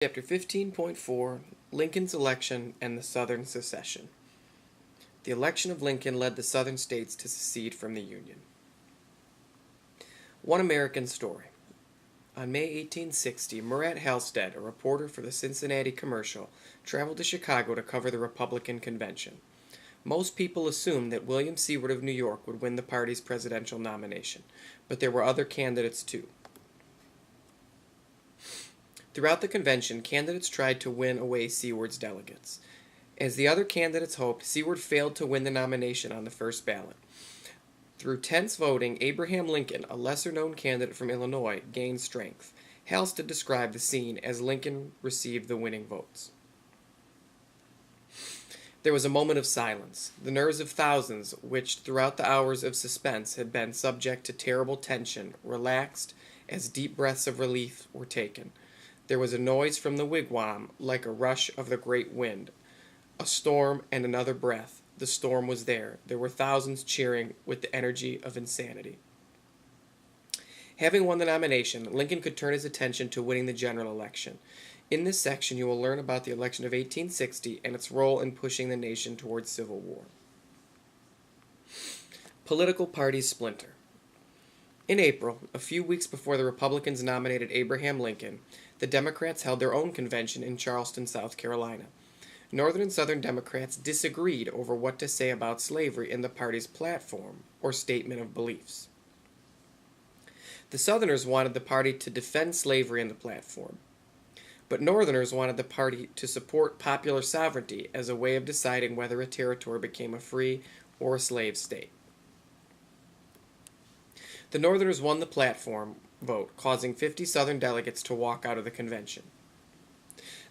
Chapter 15.4 Lincoln's Election and the Southern Secession. The election of Lincoln led the Southern states to secede from the Union. One American Story. On May 1860, Murat Halstead, a reporter for the Cincinnati Commercial, traveled to Chicago to cover the Republican convention. Most people assumed that William Seward of New York would win the party's presidential nomination, but there were other candidates too. Throughout the convention, candidates tried to win away Seward's delegates. As the other candidates hoped, Seward failed to win the nomination on the first ballot. Through tense voting, Abraham Lincoln, a lesser-known candidate from Illinois, gained strength. Halstead described the scene as Lincoln received the winning votes. There was a moment of silence. The nerves of thousands, which throughout the hours of suspense had been subject to terrible tension, relaxed as deep breaths of relief were taken. There was a noise from the wigwam like a rush of the great wind. A storm and another breath. The storm was there. There were thousands cheering with the energy of insanity. Having won the nomination, Lincoln could turn his attention to winning the general election. In this section, you will learn about the election of 1860 and its role in pushing the nation towards civil war. Political parties splinter. In April, a few weeks before the Republicans nominated Abraham Lincoln, the Democrats held their own convention in Charleston, South Carolina. Northern and Southern Democrats disagreed over what to say about slavery in the party's platform, or statement of beliefs. The Southerners wanted the party to defend slavery in the platform, but Northerners wanted the party to support popular sovereignty as a way of deciding whether a territory became a free or a slave state. The Northerners won the platform vote, causing 50 Southern delegates to walk out of the convention.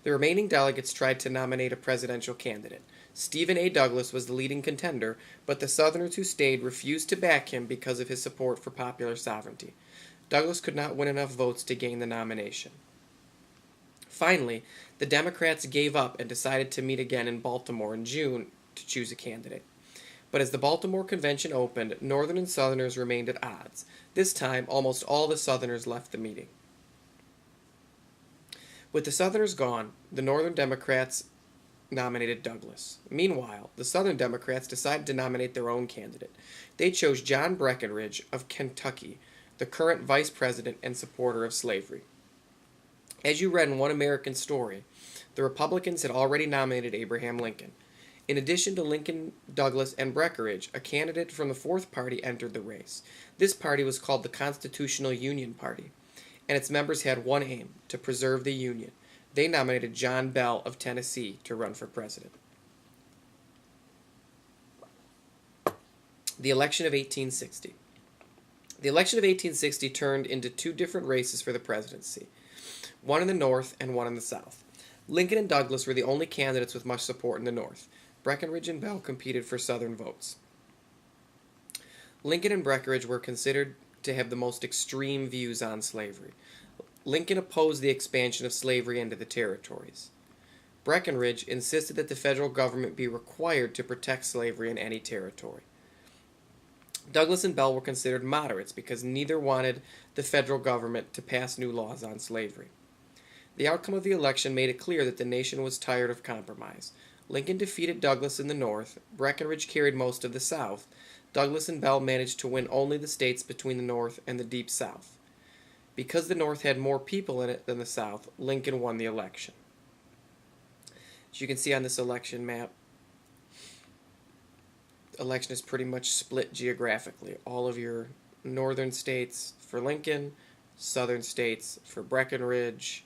The remaining delegates tried to nominate a presidential candidate. Stephen A. Douglas was the leading contender, but the Southerners who stayed refused to back him because of his support for popular sovereignty. Douglas could not win enough votes to gain the nomination. Finally, the Democrats gave up and decided to meet again in Baltimore in June to choose a candidate. But as the Baltimore Convention opened, Northern and Southerners remained at odds. This time, almost all the Southerners left the meeting. With the Southerners gone, the Northern Democrats nominated Douglas. Meanwhile, the Southern Democrats decided to nominate their own candidate. They chose John Breckinridge of Kentucky, the current vice president and supporter of slavery. As you read in One American Story, the Republicans had already nominated Abraham Lincoln. In addition to Lincoln, Douglas, and Breckinridge, a candidate from the Fourth Party entered the race. This party was called the Constitutional Union Party, and its members had one aim: to preserve the Union. They nominated John Bell of Tennessee to run for president. The election of 1860. The election of 1860 turned into two different races for the presidency, one in the North and one in the South. Lincoln and Douglas were the only candidates with much support in the North. Breckinridge and Bell competed for Southern votes. Lincoln and Breckinridge were considered to have the most extreme views on slavery. Lincoln opposed the expansion of slavery into the territories. Breckinridge insisted that the federal government be required to protect slavery in any territory. Douglas and Bell were considered moderates because neither wanted the federal government to pass new laws on slavery. The outcome of the election made it clear that the nation was tired of compromise. Lincoln defeated Douglas in the North. Breckinridge carried most of the South. Douglas and Bell managed to win only the states between the North and the Deep South. Because the North had more people in it than the South, Lincoln won the election. As you can see on this election map, the election is pretty much split geographically. All of your northern states for Lincoln, southern states for Breckinridge,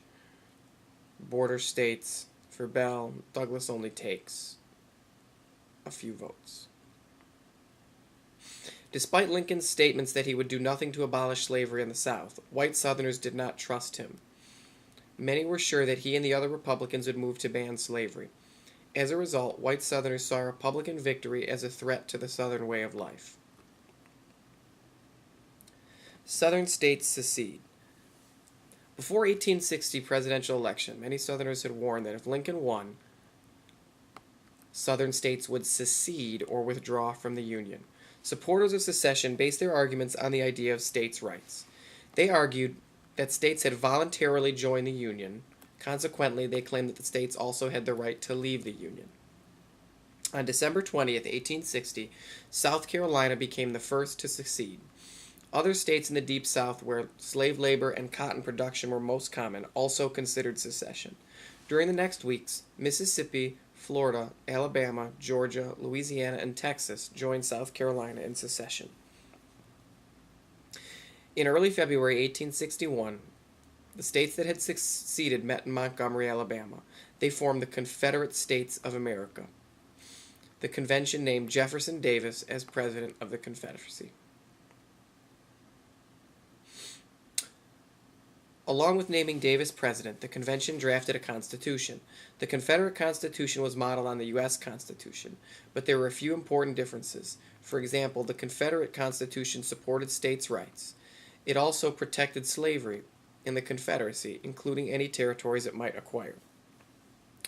border states for Bell. Douglas only takes a few votes. Despite Lincoln's statements that he would do nothing to abolish slavery in the South, white Southerners did not trust him. Many were sure that he and the other Republicans would move to ban slavery. As a result, white Southerners saw Republican victory as a threat to the Southern way of life. Southern states secede. Before 1860 presidential election, many Southerners had warned that if Lincoln won, Southern states would secede or withdraw from the Union. Supporters of secession based their arguments on the idea of states' rights. They argued that states had voluntarily joined the Union, Consequently, they claimed that the states also had the right to leave the Union. On December 20th, 1860, South Carolina became the first to secede. Other states in the Deep South, where slave labor and cotton production were most common, also considered secession. During the next weeks, Mississippi, Florida, Alabama, Georgia, Louisiana, and Texas joined South Carolina in secession. In early February 1861, the states that had seceded met in Montgomery, Alabama. They formed the Confederate States of America. The convention named Jefferson Davis as president of the Confederacy. Along with naming Davis president, the convention drafted a constitution. The Confederate Constitution was modeled on the U.S. Constitution, but there were a few important differences. For example, the Confederate Constitution supported states' rights. It also protected slavery in the Confederacy, including any territories it might acquire.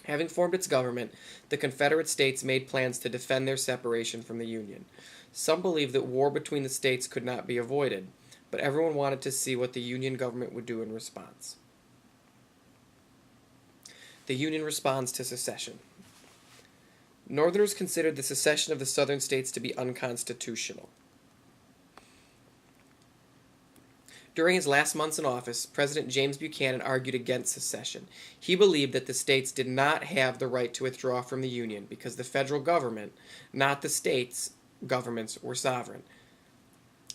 Having formed its government, the Confederate States made plans to defend their separation from the Union. Some believed that war between the states could not be avoided, but everyone wanted to see what the Union government would do in response. The Union responds to secession. Northerners considered the secession of the Southern states to be unconstitutional. During his last months in office, President James Buchanan argued against secession. He believed that the states did not have the right to withdraw from the Union because the federal government, not the states' governments, were sovereign.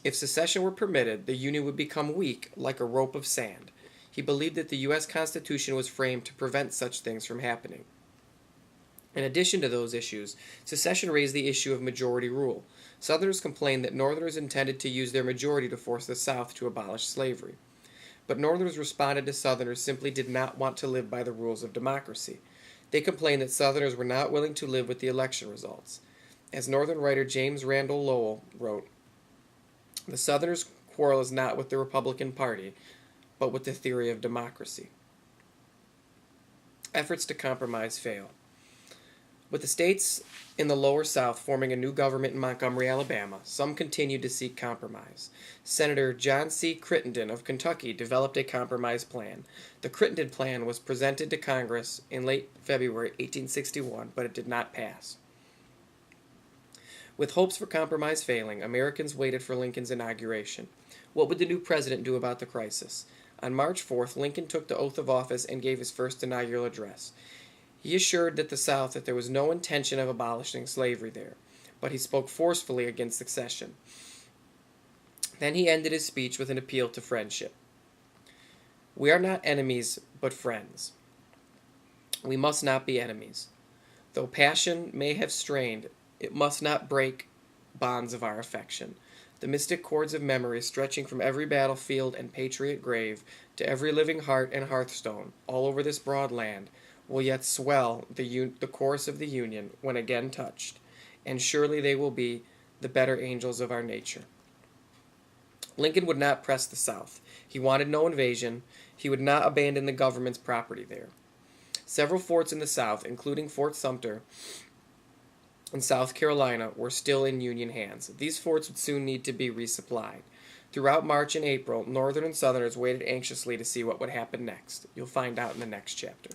If secession were permitted, the Union would become weak, like a rope of sand. He believed that the U.S. Constitution was framed to prevent such things from happening. In addition to those issues, secession raised the issue of majority rule. Southerners complained that Northerners intended to use their majority to force the South to abolish slavery. But Northerners responded to Southerners simply did not want to live by the rules of democracy. They complained that Southerners were not willing to live with the election results. As Northern writer James Randall Lowell wrote, "The Southerners' quarrel is not with the Republican Party, but with the theory of democracy." Efforts to compromise fail. With the states in the lower South forming a new government in Montgomery, Alabama, some continued to seek compromise. Senator John C. Crittenden of Kentucky developed a compromise plan. The Crittenden Plan was presented to Congress in late February 1861, but it did not pass. With hopes for compromise failing, Americans waited for Lincoln's inauguration. What would the new president do about the crisis? On March 4th, Lincoln took the oath of office and gave his first inaugural address. He assured the South that there was no intention of abolishing slavery there, but he spoke forcefully against secession. Then he ended his speech with an appeal to friendship. "We are not enemies, but friends. We must not be enemies. Though passion may have strained, it must not break bonds of our affection. The mystic cords of memory stretching from every battlefield and patriot grave to every living heart and hearthstone all over this broad land will yet swell the chorus of the Union when again touched, and surely they will be the better angels of our nature." Lincoln would not press the South. He wanted no invasion. He would not abandon the government's property there. Several forts in the South, including Fort Sumter in South Carolina, were still in Union hands. These forts would soon need to be resupplied. Throughout March and April, Northern and Southerners waited anxiously to see what would happen next. You'll find out in the next chapter.